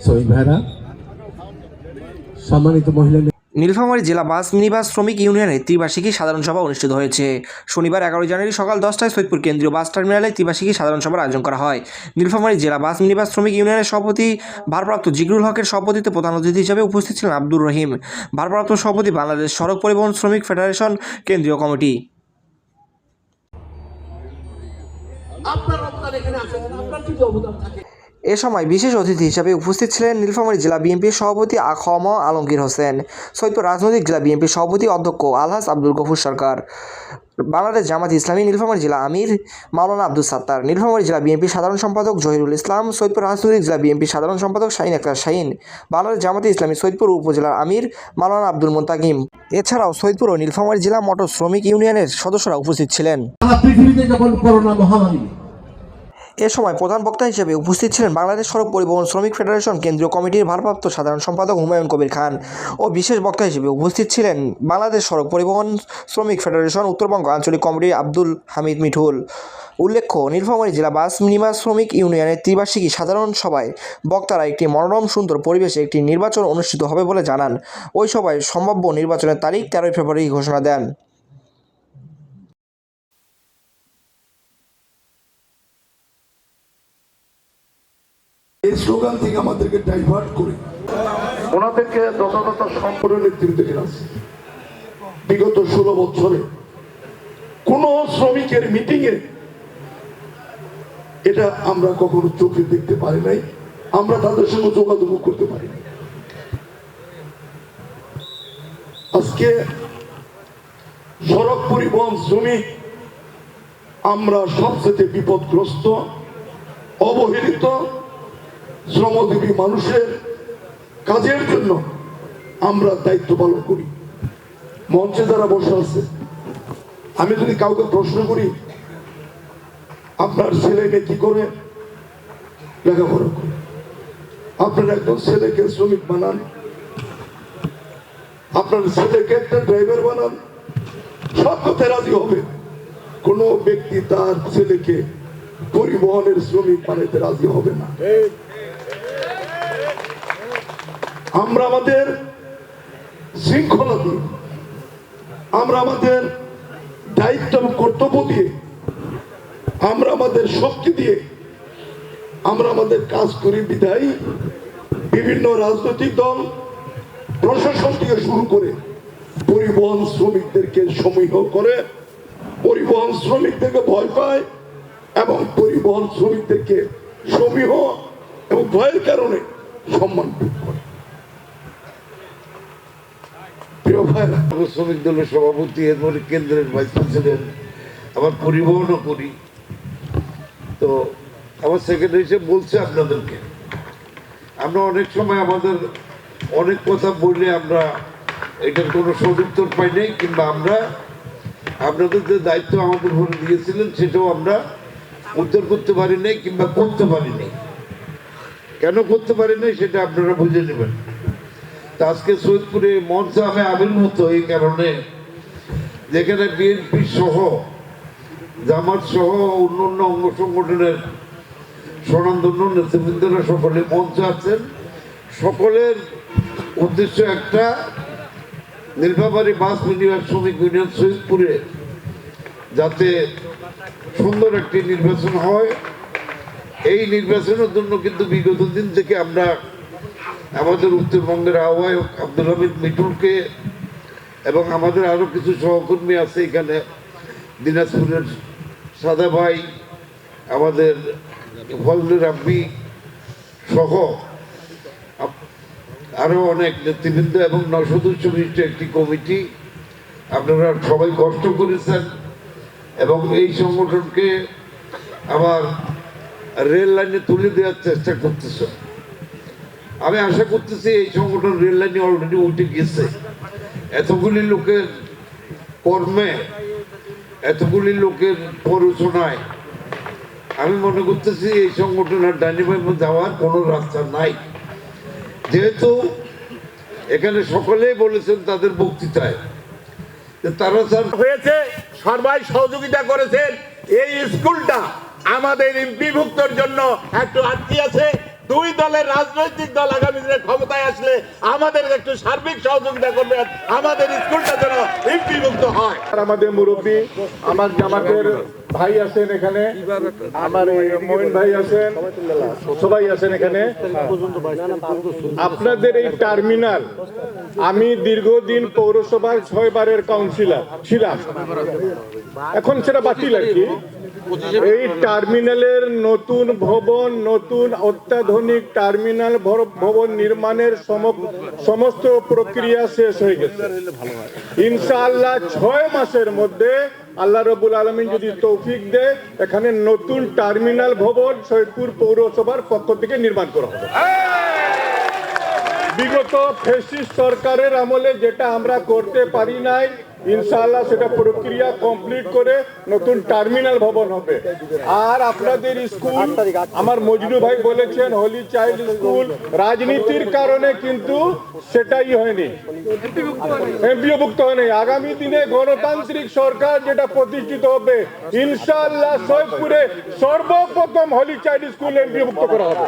শ্রমিক ভাইরা, সম্মানিত মহিলা। নীলফামারী জেলা বাস মিনিবাস শ্রমিক ইউনিয়নের ত্রিবার্ষিকী সাধারণ সভা অনুষ্ঠিত হয়েছে। শনিবার 11 জানুয়ারি সকাল 10টায় সৈয়দপুর কেন্দ্রীয় বাস টার্মিনালে ত্রিবার্ষিকী সাধারণ সভার আয়োজন করা হয়। নীলফামারী জেলা বাস মিনিবাস শ্রমিক ইউনিয়নের সভাপতি ভারপ্রাপ্ত জিগরুল হকের সভাপতিত্বে প্রধান অতিথি হিসেবে উপস্থিত ছিলেন আব্দুর রহিম, ভারপ্রাপ্ত সভাপতি বাংলাদেশ সড়ক পরিবহন শ্রমিক ফেডারেশন কেন্দ্রীয় কমিটি। এ সময় বিশেষ অতিথি হিসেবে উপস্থিত ছিলেন নীলফামারী জেলা বিএনপির সভাপতি আখম আলমগীর হোসেন, সৈয়দপুর রাজনৈতিক জেলা বিএনপির সভাপতি অধ্যক্ষ আলহাজ আব্দুল গফুর সরকার, বাংলাদেশ জামাত ইসলামী নীলফামারী জেলা আমির মাওলানা আব্দুল সাত্তার, নীলফামারী জেলা বিএনপির সাধারণ সম্পাদক জহিরুল ইসলাম, সৈয়দপুর রাজনৈতিক জেলা বিএনপির সাধারণ সম্পাদক শাহিন আক্তার শাহিন, বাংলাদেশ জামাত ইসলামী সৈয়দপুর উপজেলার আমির মাওলানা আব্দুল মুন্তাকিম। এছাড়াও সৈয়দপুর ও নীলফামারী জেলা মোটর শ্রমিক ইউনিয়নের সদস্যরা উপস্থিত ছিলেন। পৃথিবীতে যখন করোনা মহামারী, এ সময় প্রধান বক্তা হিসেবে উপস্থিত ছিলেন বাংলাদেশ সড়ক পরিবহন শ্রমিক ফেডারেশন কেন্দ্রীয় কমিটির ভারপ্রাপ্ত সাধারণ সম্পাদক হুমায়ুন কবির খান ও বিশেষ বক্তা হিসেবে উপস্থিত ছিলেন বাংলাদেশ সড়ক পরিবহন শ্রমিক ফেডারেশন উত্তরবঙ্গ আঞ্চলিক কমিটির আব্দুল হামিদ মিঠুল। উল্লেখ্য, নীলফামারী জেলা বাস মিনিবাস শ্রমিক ইউনিয়নের ত্রিবার্ষিকী সাধারণ সভায় বক্তারা একটি মনোরম সুন্দর পরিবেশে একটি নির্বাচন অনুষ্ঠিত হবে বলে জানান। ওই সভায় সম্ভাব্য নির্বাচনের তারিখ 13 ফেব্রুয়ারি ঘোষণা দেন। এই স্লোগান থেকে আমাদেরকে ডাইভার্ট করে ওনাদেরকে যথাযথ সম্পূর্ণ নেতৃত্ব দেওয়া আছে। বিগত 16 বছরে কোন শ্রমিকের মিটিং এ এটা আমরা কখনো চোখে দেখতে পারি নাই, আমরা তাদের সঙ্গে যোগাযোগ করতে পারি নাই। আজকে সড়ক পরিবহন শ্রমিক আমরা সবচেয়ে বিপদগ্রস্ত, অবহেলিত শ্রমজীবী মানুষের কাজের জন্য আমরা দায়িত্ব পালন করি। মঞ্চে যারা বসে আছে, আমি যদি কাউকে প্রশ্ন করি আপনার ছেলে মেয়ে কি করে, লেখাপড়া করে, আপনার একজন ছেলেকে শ্রমিক বানান, আপনার ছেলেকে একটা ড্রাইভার বানান, সব কথায় রাজি হবে। কোন ব্যক্তি তার ছেলেকে পরিবহনের শ্রমিক বানাইতে রাজি হবে না। আমরা আমাদের শৃঙ্খলা দিয়ে, আমরা আমাদের দায়িত্ব এবং কর্তব্য দিয়ে, আমরা আমাদের শক্তি দিয়ে আমরা আমাদের কাজ করি। বিধায়ী বিভিন্ন রাজনৈতিক দল, প্রশাসন থেকে শুরু করে পরিবহন শ্রমিকদেরকে সমীহ করে, পরিবহন শ্রমিকদেরকে ভয় পায় এবং পরিবহন শ্রমিকদেরকে সমীহ এবং ভয়ের কারণে সম্মান করে। শ্রমিক দলের সভাপতি, এরপরে কেন্দ্রের ভাইস প্রেসিডেন্ট, আবার পরিবহনও করি। তো আমার সেক্রেটারি হিসেবে বলছে আপনাদেরকে, আমরা অনেক সময় আমাদের অনেক কথা বললে আমরা এটার কোনো সদুত্তর পাই নাই, কিংবা আমরা আপনাদের যে দায়িত্ব আমাদের উপরে দিয়েছিলেন সেটাও আমরা উত্তর করতে পারি নাই কিংবা করতে পারি নাই। কেন করতে পারি নাই সেটা আপনারা বুঝে নেবেন। আজকে সৈয়দপুরে মঞ্চে আমি আবির্ভূত এই কারণে, যেখানে বিএনপি সহ জামাত সহ অন্যান্য অঙ্গ সংগঠনের স্বনামধন্য নেতৃবৃন্দরা সকলে মঞ্চে আছেন। সকলের উদ্দেশ্য একটা, নীলফামারী বাস মিনিবাস শ্রমিক ইউনিয়ন সৈয়দপুরে যাতে সুন্দর একটি নির্বাচন হয়। এই নির্বাচনের জন্য কিন্তু বিগত দিন থেকে আমরা আমাদের উত্তরবঙ্গের আহ্বায়ক আব্দুল হামিদ মিঠুলকে এবং আমাদের আরও কিছু সহকর্মী আছে এখানে, দিনাজপুরের সাদা ভাই, আমাদের ফজলুর রাব্বি সহ আরও অনেক নেতৃবৃন্দ এবং 9 সদস্য বিশিষ্ট একটি কমিটি, আপনারা সবাই কষ্ট করেছেন এবং এই সংগঠনকে আবার রেল লাইনে তুলে দেওয়ার চেষ্টা করতেছেন। আমি আশা করতেছি এই সংগঠন রেল লাইনে অলরেডি উঠে গেছে। এতগুলি লোকের কর্মে, এতগুলি লোকের প্ররোচনায় আমি মনে করতেছি এই সংগঠনের ডাইনামিজমে যাওয়ার কোনো রাস্তা নাই। যেহেতু এখানে সকলেই বলেছেন তাদের বক্তৃতায় তারা হয়েছে, সবাই সহযোগিতা করেছেন। এই স্কুলটা আমাদের বিভক্তর জন্য একটু আটকে আছে, দুই দলের রাজনৈতিক দল আগামী দিনে ক্ষমতায় আসলে আমাদের একটু সার্বিক সহযোগিতা করবেন, আমাদের স্কুলটা যেন এমপি মুক্ত হয়। আমাদের মুরব্বী, আমার জামাতের ভাই আছেন এখানে, আমার মহিন ভাই আছেন, সবাই আছেন এখানে। আপনাদের এই টার্মিনাল, আমি দীর্ঘদিন পৌরসভার 6 বারের কাউন্সিলর ছিলাম, এখন সেটা বাতিল আর কি। এই টার্মিনালের নতুন ভবন, নতুন অত্যাধুনিক টার্মিনাল ভবন নির্মাণের সমস্ত প্রক্রিয়া শেষ হয়ে গেছে। ইনশাআল্লাহ 6 মাসের মধ্যে আল্লাহ রাব্বুল আলামিন যদি তৌফিক দেয়, এখানে নতুন টার্মিনাল ভবন সৈয়দপুর পৌরসভার পক্ষ থেকে নির্মাণ করা হবে। বিগত ফ্যাসিস্ট সরকারের আমলে যেটা আমরা করতে পারি নাই, ইনশাআল্লাহ সেটা প্রক্রিয়া কমপ্লিট করে নতুন টার্মিনাল ভবন হবে। আর আপনাদের স্কুল, আমার মজনু ভাই বলেছেন হলি চাইল্ড স্কুল, রাজনীতির কারণে কিন্তু সেটাই হয়নি, এমপিওভুক্ত হয়নি। আগামী দিনে গণতান্ত্রিক সরকার যেটা প্রতিষ্ঠিত হবে, ইনশাআল্লাহ সৈয়দপুরে সর্বপ্রথম হলি চাইল্ড স্কুল এমপিওভুক্ত করা হবে।